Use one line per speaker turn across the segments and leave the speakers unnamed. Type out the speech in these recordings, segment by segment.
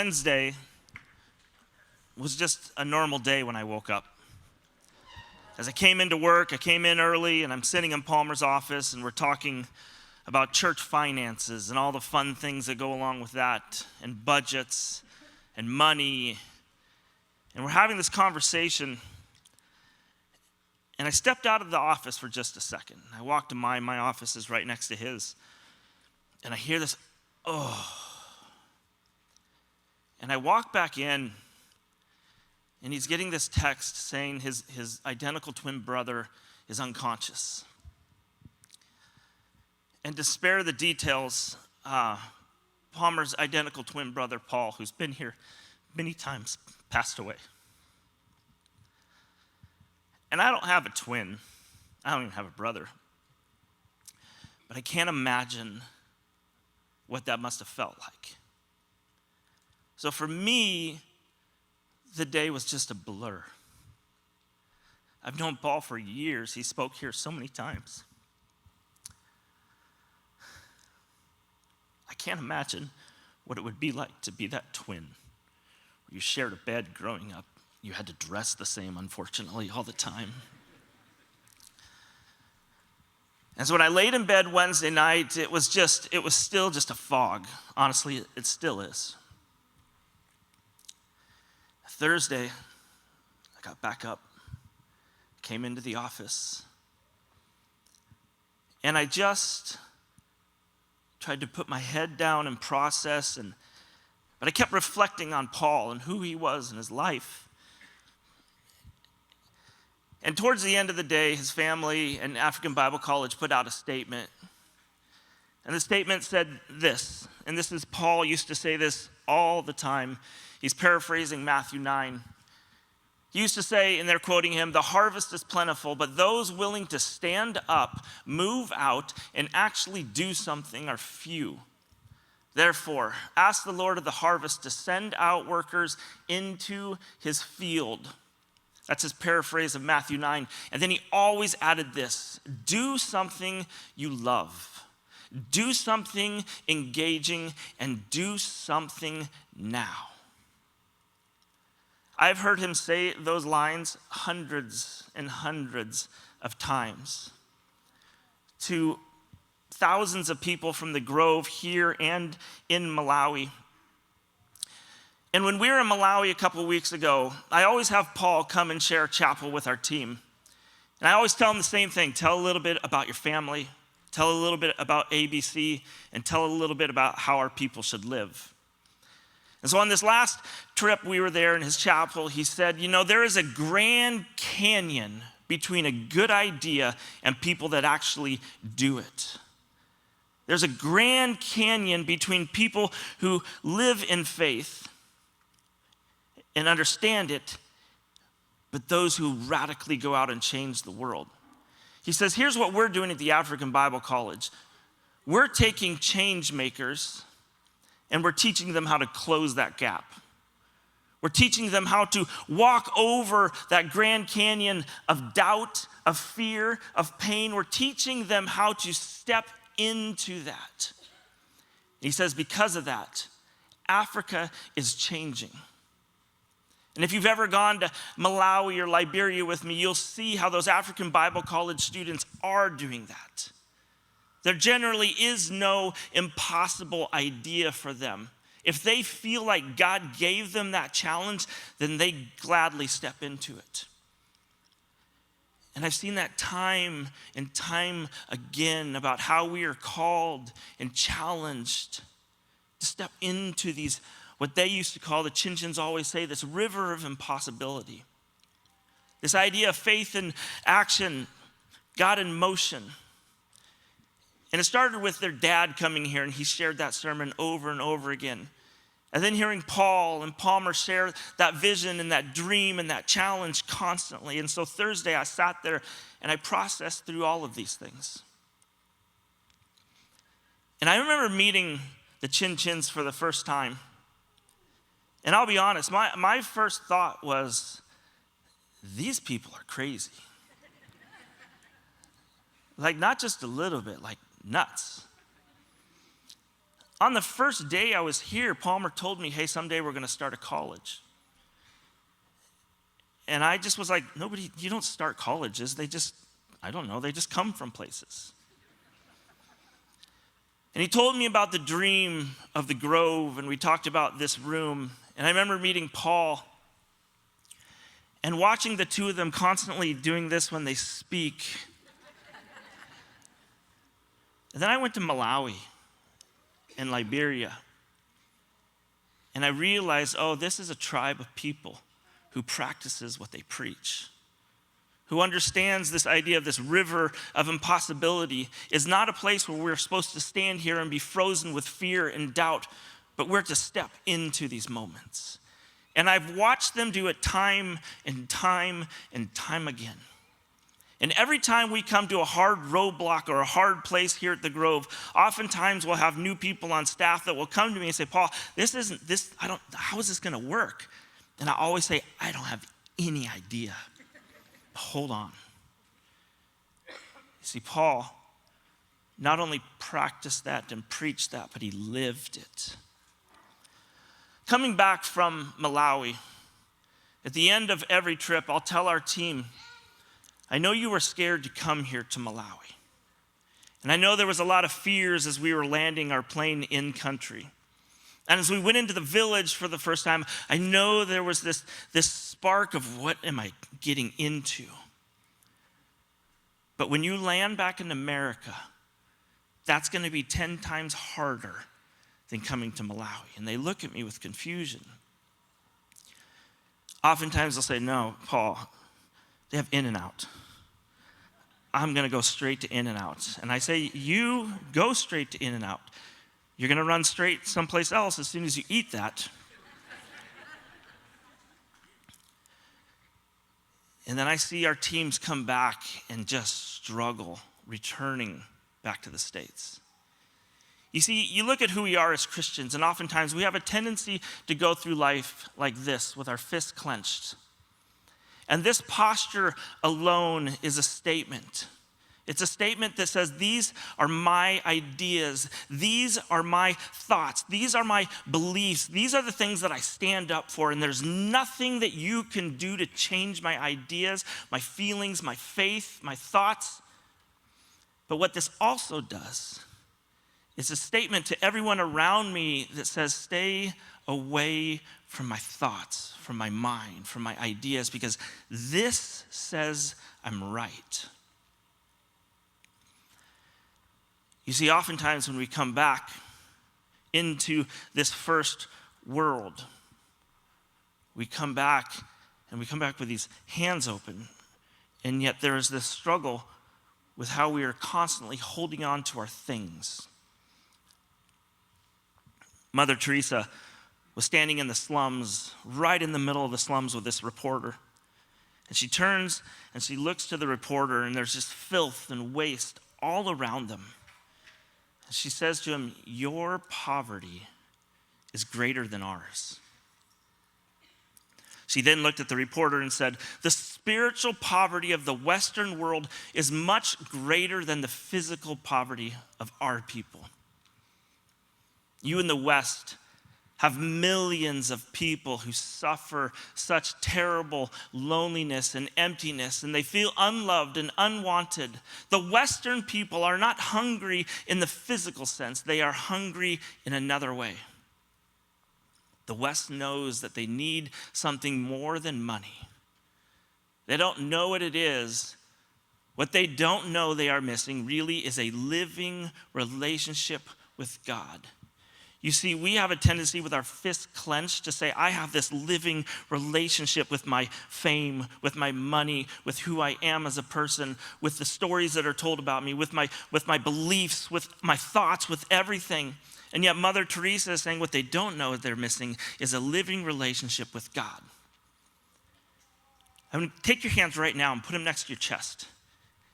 Wednesday was just a normal day when I woke up. As I came into work, I came in early and I'm sitting in Palmer's office and we're talking about church finances and all the fun things that go along with that, and budgets and money. And we're having this conversation, and I stepped out of the office for just a second. I walked to my office is right next to his, and I hear this, oh. And I walk back in, and he's getting this text saying his identical twin brother is unconscious. And to spare the details, Palmer's identical twin brother, Paul, who's been here many times, passed away. And I don't have a twin. I don't even have a brother. But I can't imagine what that must have felt like. So for me, the day was just a blur. I've known Paul for years. He spoke here so many times. I can't imagine what it would be like to be that twin. You shared a bed growing up. You had to dress the same, unfortunately, all the time. And so when I laid in bed Wednesday night, it was still just a fog. Honestly, it still is. Thursday, I got back up, came into the office, and I just tried to put my head down and process, but I kept reflecting on Paul and who he was in his life. And towards the end of the day, his family and African Bible College put out a statement. And the statement said this, and this is Paul used to say this all the time. He's paraphrasing Matthew 9. He used to say, and they're quoting him, "The harvest is plentiful, but those willing to stand up, move out, and actually do something are few. Therefore, ask the Lord of the harvest to send out workers into his field." That's his paraphrase of Matthew 9. And then he always added this: do something you love. Do something engaging, and do something now. I've heard him say those lines hundreds and hundreds of times to thousands of people from the Grove here and in Malawi. And when we were in Malawi a couple of weeks ago, I always have Paul come and share chapel with our team. And I always tell him the same thing: tell a little bit about your family, tell a little bit about ABC, and tell a little bit about how our people should live. And so on this last trip we were there in his chapel, he said, there is a grand canyon between a good idea and people that actually do it. There's a grand canyon between people who live in faith and understand it, but those who radically go out and change the world. He says, here's what we're doing at the African Bible College. We're taking change makers and we're teaching them how to close that gap. We're teaching them how to walk over that Grand Canyon of doubt, of fear, of pain. We're teaching them how to step into that. He says, because of that, Africa is changing. And if you've ever gone to Malawi or Liberia with me, you'll see how those African Bible College students are doing that. There generally is no impossible idea for them. If they feel like God gave them that challenge, then they gladly step into it. And I've seen that time and time again about how we are called and challenged to step into these, what they used to call, the Chinchins always say, this river of impossibility. This idea of faith in action, God in motion. And it started with their dad coming here, and he shared that sermon over and over again. And then hearing Paul and Palmer share that vision and that dream and that challenge constantly. And so Thursday I sat there and I processed through all of these things. And I remember meeting the Chinchins for the first time. And I'll be honest, my first thought was, these people are crazy. Like, not just a little bit, like nuts. On the first day I was here, Palmer told me, hey, someday we're going to start a college. And I just was like, you don't start colleges. They just come from places. And he told me about the dream of the Grove, and we talked about this room. And I remember meeting Paul and watching the two of them constantly doing this when they speak. And then I went to Malawi and Liberia. And I realized, this is a tribe of people who practices what they preach, who understands this idea of this river of impossibility is not a place where we're supposed to stand here and be frozen with fear and doubt, but we're to step into these moments. And I've watched them do it time and time and time again. And every time we come to a hard roadblock or a hard place here at the Grove, oftentimes we'll have new people on staff that will come to me and say, Paul, how is this gonna work? And I always say, I don't have any idea. Hold on. You see, Paul not only practiced that and preached that, but he lived it. Coming back from Malawi, at the end of every trip, I'll tell our team, I know you were scared to come here to Malawi. And I know there was a lot of fears as we were landing our plane in country. And as we went into the village for the first time, I know there was this spark of what am I getting into? But when you land back in America, that's going to be 10 times harder than coming to Malawi. And they look at me with confusion. Oftentimes they'll say, no, Paul, they have In-N-Out. I'm going to go straight to In-N-Out. And I say, you go straight to In-N-Out. You're going to run straight someplace else as soon as you eat that. And then I see our teams come back and just struggle returning back to the States. You see, you look at who we are as Christians, and oftentimes we have a tendency to go through life like this with our fists clenched. And this posture alone is a statement. It's a statement that says, these are my ideas. These are my thoughts. These are my beliefs. These are the things that I stand up for. And there's nothing that you can do to change my ideas, my feelings, my faith, my thoughts. But what this also does is a statement to everyone around me that says, stay away from my thoughts, from my mind, from my ideas, because this says I'm right. You see, oftentimes when we come back into this first world, we come back with these hands open, and yet there is this struggle with how we are constantly holding on to our things. Mother Teresa was standing in the slums, right in the middle of the slums with this reporter. And she turns and she looks to the reporter, and there's just filth and waste all around them. She says to him, your poverty is greater than ours. She then looked at the reporter and said, the spiritual poverty of the Western world is much greater than the physical poverty of our people. You in the West have millions of people who suffer such terrible loneliness and emptiness, and they feel unloved and unwanted. The Western people are not hungry in the physical sense. They are hungry in another way. The West knows that they need something more than money. They don't know what it is. What they don't know they are missing really is a living relationship with God. You see, we have a tendency with our fists clenched to say, I have this living relationship with my fame, with my money, with who I am as a person, with the stories that are told about me, with my beliefs, with my thoughts, with everything. And yet Mother Teresa is saying what they don't know they're missing is a living relationship with God. I'm going to take your hands right now and put them next to your chest.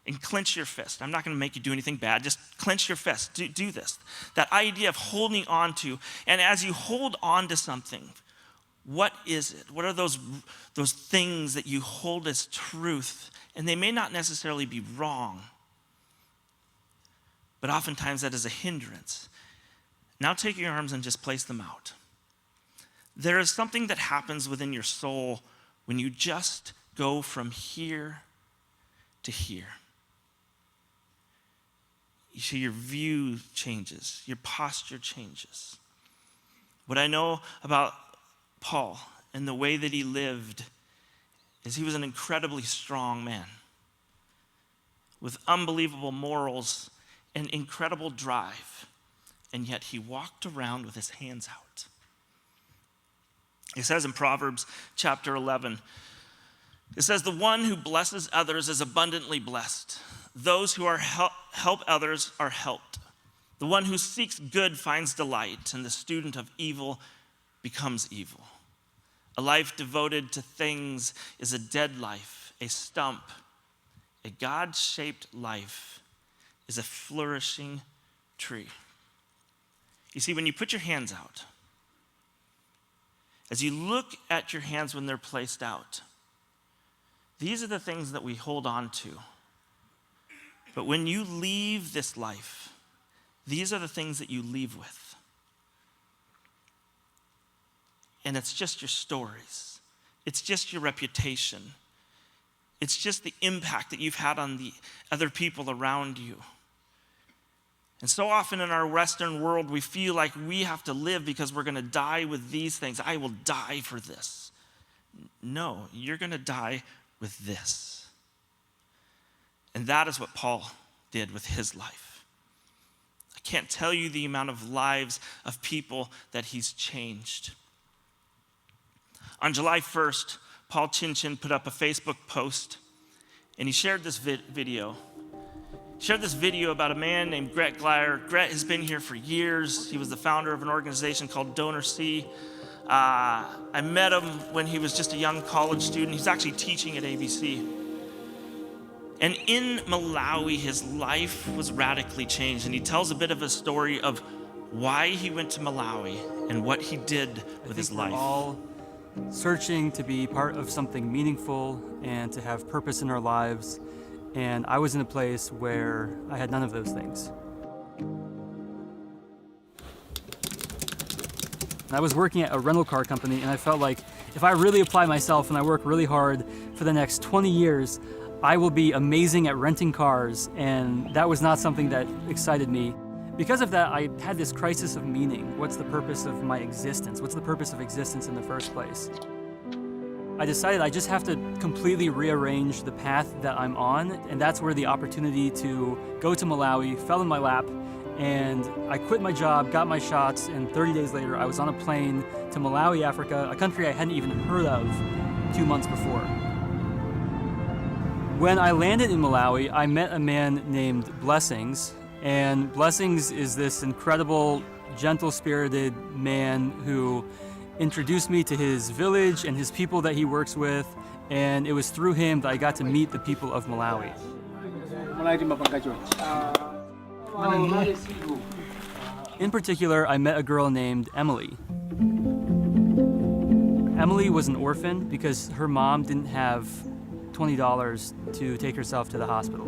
And clench your fist. I'm not going to make you do anything bad. Just clench your fist. Do this. That idea of holding on to. And as you hold on to something, what is it? What are those things that you hold as truth? And they may not necessarily be wrong. But oftentimes that is a hindrance. Now take your arms and just place them out. There is something that happens within your soul when you just go from here to here. You see, your view changes, your posture changes. What I know about Paul and the way that he lived is he was an incredibly strong man with unbelievable morals and incredible drive, and yet he walked around with his hands out. It says in Proverbs chapter 11, it says, "The one who blesses others is abundantly blessed. Those who are help others are helped. The one who seeks good finds delight, and the student of evil becomes evil. A life devoted to things is a dead life, a stump. A God-shaped life is a flourishing tree." You see, when you put your hands out, as you look at your hands when they're placed out, these are the things that we hold on to. But when you leave this life, these are the things that you leave with. And it's just your stories. It's just your reputation. It's just the impact that you've had on the other people around you. And so often in our Western world, we feel like we have to live because we're going to die with these things. I will die for this. No, you're going to die with this. And that is what Paul did with his life. I can't tell you the amount of lives of people that he's changed. On July 1st, Paul Chinchin put up a Facebook post, and he shared this video. He shared this video about a man named Gret Glyer. Gret has been here for years. He was the founder of an organization called Donor C. I met him when he was just a young college student. He's actually teaching at ABC. And in Malawi, his life was radically changed. And he tells a bit of a story of why he went to Malawi and what he did with his life.
We're all searching to be part of something meaningful and to have purpose in our lives. And I was in a place where I had none of those things. I was working at a rental car company, and I felt like if I really apply myself and I work really hard for the next 20 years, I will be amazing at renting cars, and that was not something that excited me. Because of that, I had this crisis of meaning. What's the purpose of my existence? What's the purpose of existence in the first place? I decided I just have to completely rearrange the path that I'm on, and that's where the opportunity to go to Malawi fell in my lap, and I quit my job, got my shots, and 30 days later I was on a plane to Malawi, Africa, a country I hadn't even heard of 2 months before. When I landed in Malawi, I met a man named Blessings, and Blessings is this incredible, gentle-spirited man who introduced me to his village and his people that he works with, and it was through him that I got to meet the people of Malawi. In particular, I met a girl named Emily. Emily was an orphan because her mom didn't have $20 to take herself to the hospital.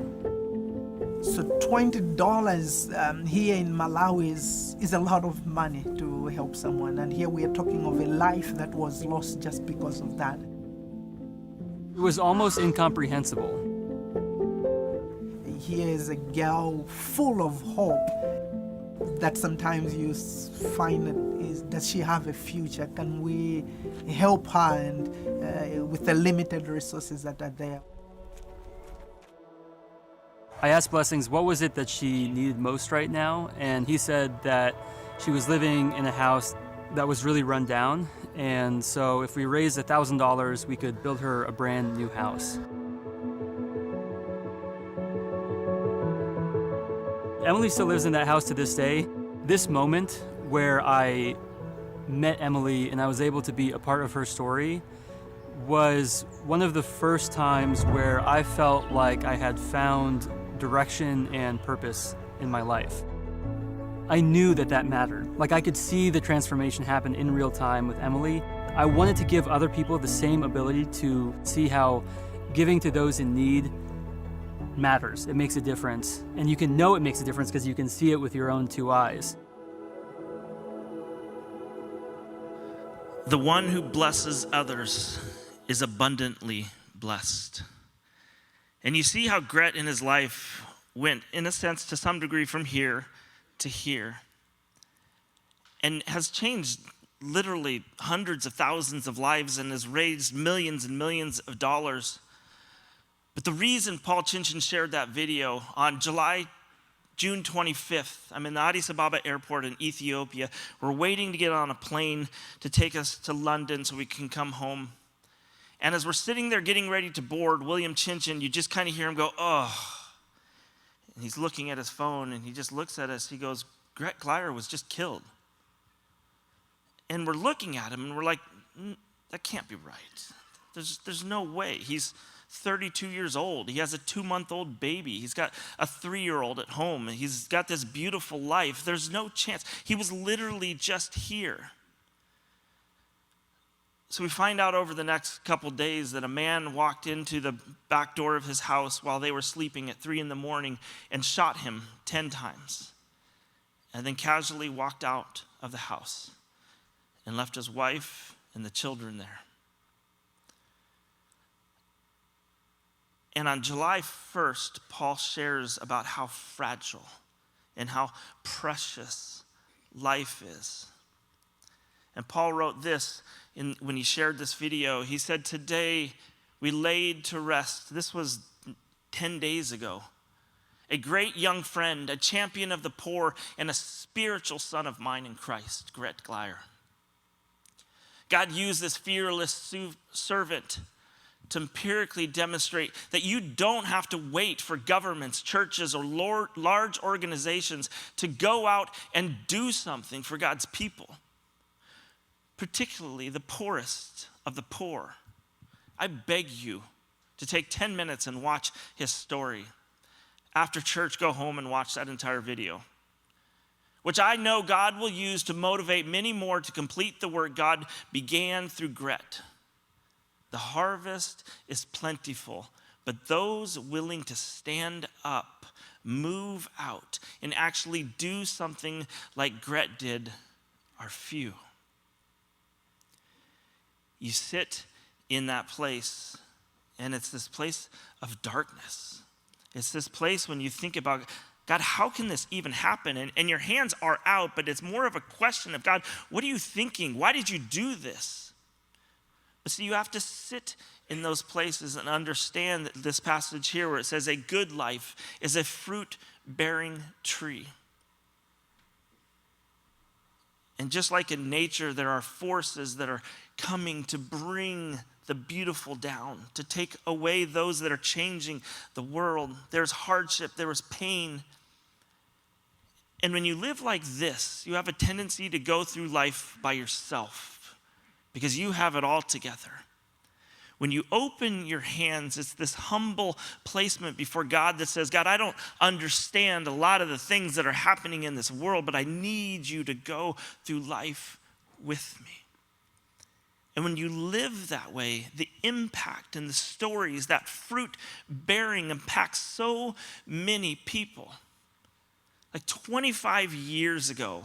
So $20 here in Malawi is a lot of money to help someone. And here we are talking of a life that was lost just because of that.
It was almost incomprehensible.
Here is a girl full of hope that sometimes you find does she have a future? Can we help her and with the limited resources that are there?
I asked Blessings what was it that she needed most right now, and he said that she was living in a house that was really run down, and so if we raised $1,000, we could build her a brand new house. Emily still lives in that house to this day. This moment where I met Emily and I was able to be a part of her story was one of the first times where I felt like I had found direction and purpose in my life. I knew that that mattered. Like I could see the transformation happen in real time with Emily. I wanted to give other people the same ability to see how giving to those in need matters. It makes a difference. And you can know it makes a difference because you can see it with your own two eyes.
The one who blesses others is abundantly blessed. And you see how Gret in his life went, in a sense, to some degree, from here to here, and has changed literally hundreds of thousands of lives and has raised millions and millions of dollars. But the reason Paul Chinchin shared that video on June 25th, I'm in the Addis Ababa airport in Ethiopia. We're waiting to get on a plane to take us to London so we can come home. And as we're sitting there getting ready to board, William Chinchin, you just kind of hear him go, oh. And he's looking at his phone and he just looks at us. He goes, Gret Glyer was just killed. And we're looking at him and we're like, that can't be right. There's no way. He's 32 years old. He has a 2-month-old baby. He's got a 3-year-old at home. He's got this beautiful life. There's no chance. He was literally just here. So we find out over the next couple days that a man walked into the back door of his house while they were sleeping at 3 a.m. and shot him 10 times. And then casually walked out of the house and left his wife and the children there. And on July 1st, Paul shares about how fragile and how precious life is. And Paul wrote this when he shared this video. He said, today we laid to rest, this was 10 days ago, a great young friend, a champion of the poor, and a spiritual son of mine in Christ, Gret Glyer. God used this fearless servant to empirically demonstrate that you don't have to wait for governments, churches, or large organizations to go out and do something for God's people, particularly the poorest of the poor. I beg you to take 10 minutes and watch his story. After church, go home and watch that entire video, which I know God will use to motivate many more to complete the work God began through Gret. The harvest is plentiful, but those willing to stand up, move out, and actually do something like Gret did are few. You sit in that place, and it's this place of darkness. It's this place when you think about, God, how can this even happen? And your hands are out, but it's more of a question of, God, what are you thinking? Why did you do this? But see, you have to sit in those places and understand that this passage here where it says a good life is a fruit-bearing tree. And just like in nature, there are forces that are coming to bring the beautiful down, to take away those that are changing the world. There's hardship, there is pain. And when you live like this, you have a tendency to go through life by yourself because you have it all together. When you open your hands, it's this humble placement before God that says, God, I don't understand a lot of the things that are happening in this world, but I need you to go through life with me. And when you live that way, the impact and the stories, that fruit bearing impacts so many people. Like 25 years ago,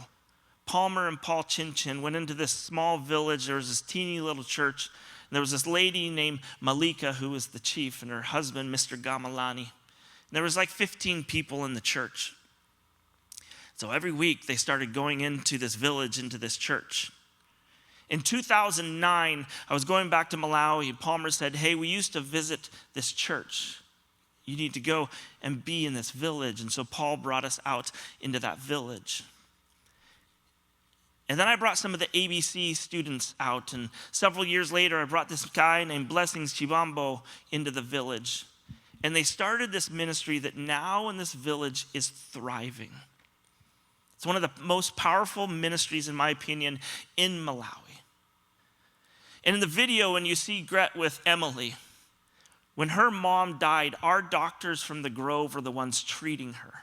Palmer and Paul Chinchin went into this small village. There was this teeny little church. And there was this lady named Malika who was the chief, and her husband, Mr. Gamalani. And there was like 15 people in the church. So every week they started going into this village, into this church. In 2009, I was going back to Malawi, and Palmer said, hey, we used to visit this church. You need to go and be in this village. And so Paul brought us out into that village. And then I brought some of the ABC students out. And several years later, I brought this guy named Blessings Chibambo into the village. And they started this ministry that now in this village is thriving. It's one of the most powerful ministries, in my opinion, in Malawi. And in the video, when you see Gret with Emily, when her mom died, our doctors from the Grove were the ones treating her.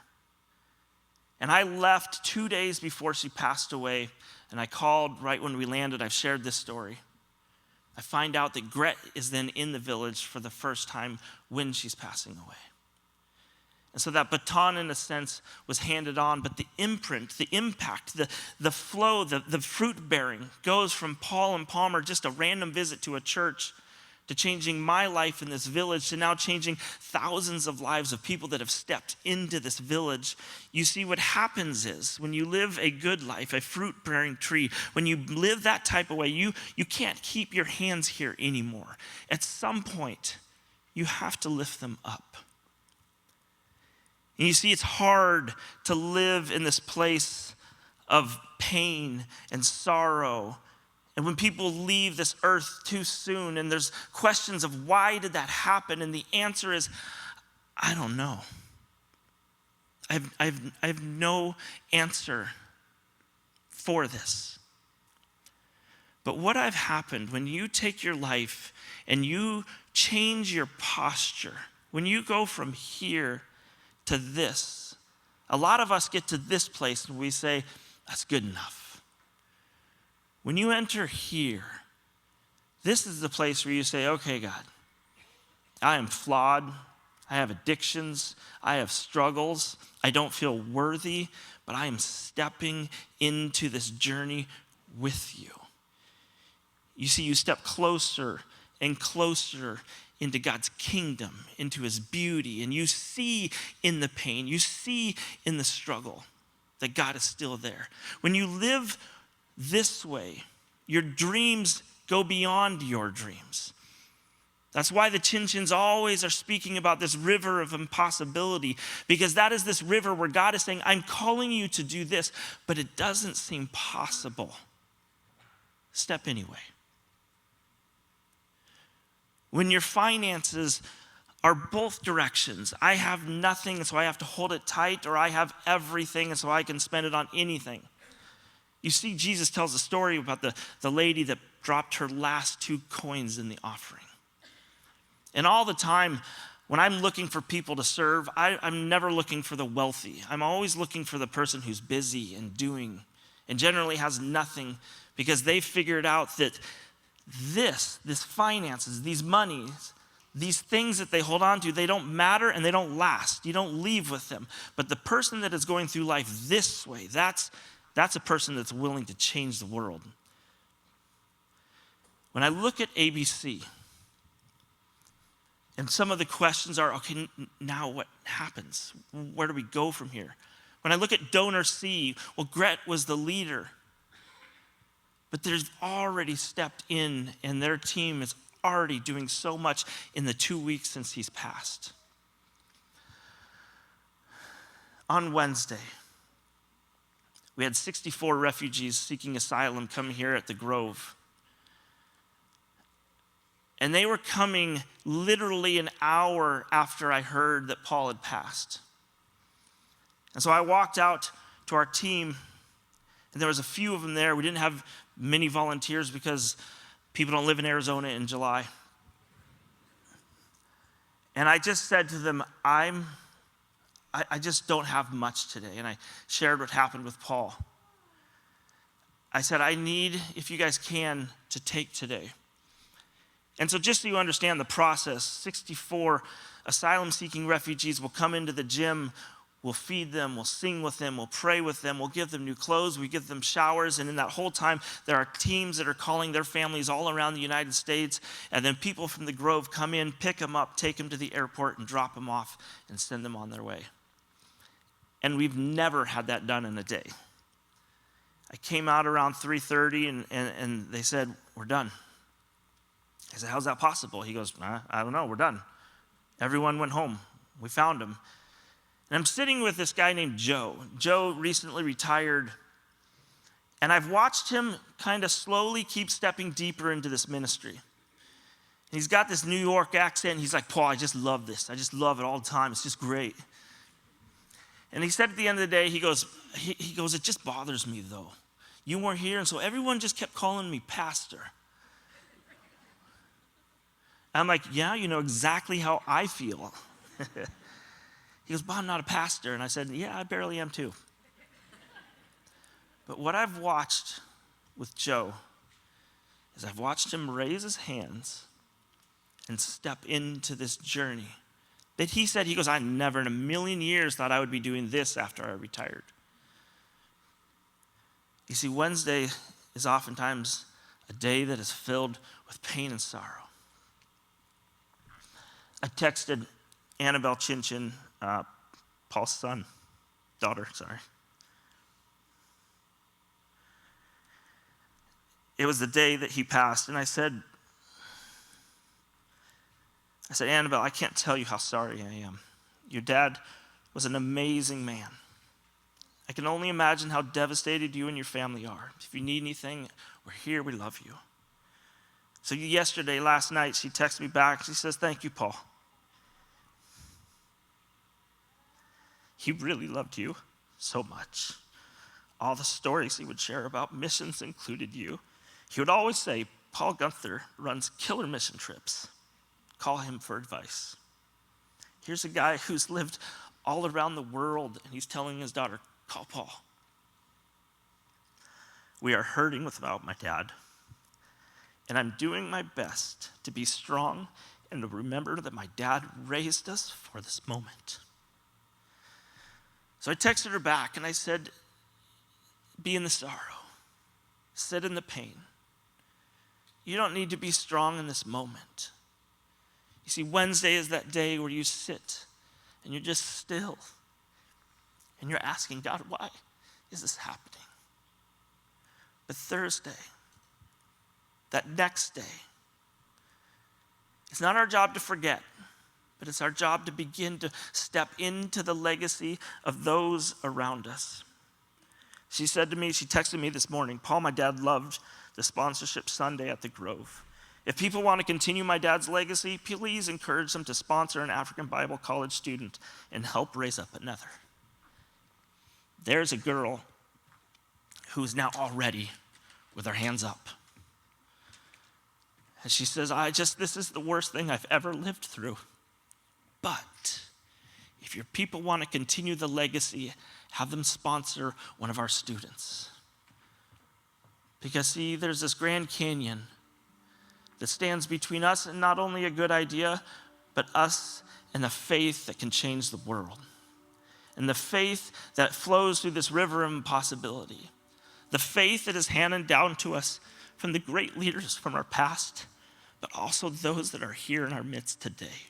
And I left 2 days before she passed away, and I called right when we landed. I've shared this story. I find out that Gret is then in the village for the first time when she's passing away. And so that baton, in a sense, was handed on, but the imprint, the impact, the flow, the fruit bearing goes from Paul and Palmer, just a random visit to a church, to changing my life in this village, to now changing thousands of lives of people that have stepped into this village. You see, what happens is when you live a good life, a fruit-bearing tree, when you live that type of way, you can't keep your hands here anymore. At some point, you have to lift them up. And you see, it's hard to live in this place of pain and sorrow. And when people leave this earth too soon, and there's questions of why did that happen? And the answer is, I don't know. I have no answer for this. But what have happened when you take your life and you change your posture, when you go from here to this, a lot of us get to this place and we say, that's good enough. When you enter here, this is the place where you say, okay, God, I am flawed. I have addictions. I have struggles. I don't feel worthy, but I am stepping into this journey with you. You see, you step closer and closer into God's kingdom, into his beauty, and you see in the pain, you see in the struggle that God is still there. When you live this way, your dreams go beyond your dreams. That's why the Chinchins always are speaking about this river of impossibility, because that is this river where God is saying, I'm calling you to do this, but it doesn't seem possible. Step anyway. When your finances are both directions, I have nothing, so I have to hold it tight, or I have everything, and so I can spend it on anything. You see, Jesus tells a story about the lady that dropped her last 2 coins in the offering. And all the time, when I'm looking for people to serve, I'm never looking for the wealthy. I'm always looking for the person who's busy and doing, and generally has nothing, because they figured out that this finances, these monies, these things that they hold on to, they don't matter and they don't last. You don't leave with them. But the person that is going through life this way, that's a person that's willing to change the world. When I look at ABC, and some of the questions are, okay, now what happens? Where do we go from here? When I look at Donor C, well, Gret was the leader. But they've already stepped in, and their team is already doing so much in the 2 weeks since he's passed. On Wednesday, we had 64 refugees seeking asylum come here at the Grove. And they were coming literally an hour after I heard that Paul had passed. And so I walked out to our team, and there was a few of them there. We didn't have many volunteers because people don't live in Arizona in July. And I just said to them, I just don't have much today. And I shared what happened with Paul. I said, I need, if you guys can, to take today. And so just so you understand the process, 64 asylum-seeking refugees will come into the gym. We'll feed them, we'll sing with them, we'll pray with them, we'll give them new clothes, we give them showers, and in that whole time, there are teams that are calling their families all around the United States, and then people from the Grove come in, pick them up, take them to the airport, and drop them off, and send them on their way. And we've never had that done in a day. I came out around 3:30, and they said, we're done. I said, how's that possible? He goes, I don't know, we're done. Everyone went home. We found them. And I'm sitting with this guy named Joe. Joe recently retired. And I've watched him kind of slowly keep stepping deeper into this ministry. And he's got this New York accent. He's like, Paul, I just love this. I just love it all the time. It's just great. And he said at the end of the day, he goes, it just bothers me though. You weren't here, and so everyone just kept calling me pastor. I'm like, yeah, you know exactly how I feel. He goes, but I'm not a pastor. And I said, yeah, I barely am too. But what I've watched with Joe is I've watched him raise his hands and step into this journey that he said, he goes, I never in a million years thought I would be doing this after I retired. You see, Wednesday is oftentimes a day that is filled with pain and sorrow. I texted Annabelle Chinchin, Paul's daughter. It was the day that he passed, and I said, Annabelle, I can't tell you how sorry I am. Your dad was an amazing man. I can only imagine how devastated you and your family are. If you need anything, we're here, we love you. So last night, she texted me back. She says, thank you, Paul. He really loved you so much. All the stories he would share about missions included you. He would always say, Paul Gunther runs killer mission trips. Call him for advice. Here's a guy who's lived all around the world, and he's telling his daughter, call Paul. We are hurting without my dad, and I'm doing my best to be strong and to remember that my dad raised us for this moment. So I texted her back, and I said, be in the sorrow. Sit in the pain. You don't need to be strong in this moment. You see, Wednesday is that day where you sit and you're just still and you're asking God, why is this happening? But Thursday, that next day, it's not our job to forget, but it's our job to begin to step into the legacy of those around us. She texted me this morning, Paul, my dad loved the sponsorship Sunday at the Grove. If people want to continue my dad's legacy, please encourage them to sponsor an African Bible college student and help raise up another. There's a girl who's now already with her hands up. And she says, this is the worst thing I've ever lived through. But if your people want to continue the legacy, have them sponsor one of our students. Because see, there's this Grand Canyon that stands between us and not only a good idea, but us and the faith that can change the world. And the faith that flows through this river of impossibility. The faith that is handed down to us from the great leaders from our past, but also those that are here in our midst today.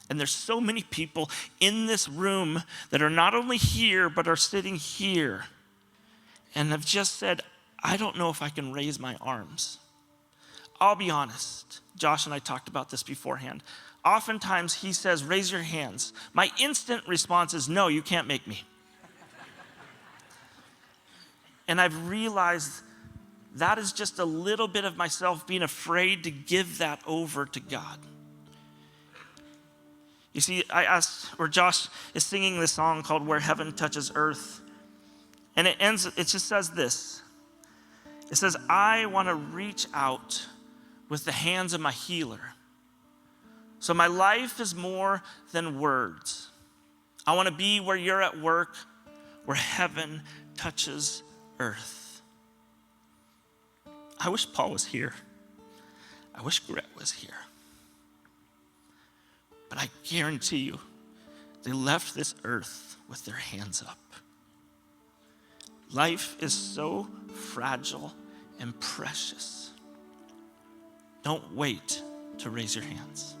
And there's so many people in this room that are not only here, but are sitting here and have just said, I don't know if I can raise my arms. I'll be honest. Josh and I talked about this beforehand. Oftentimes he says, raise your hands. My instant response is, no, you can't make me. And I've realized that is just a little bit of myself being afraid to give that over to God. You see, Josh is singing this song called Where Heaven Touches Earth. And it just says this. It says, I want to reach out with the hands of my healer. So my life is more than words. I want to be where you're at work, where heaven touches earth. I wish Paul was here. I wish Gret was here. But I guarantee you, they left this earth with their hands up. Life is so fragile and precious. Don't wait to raise your hands.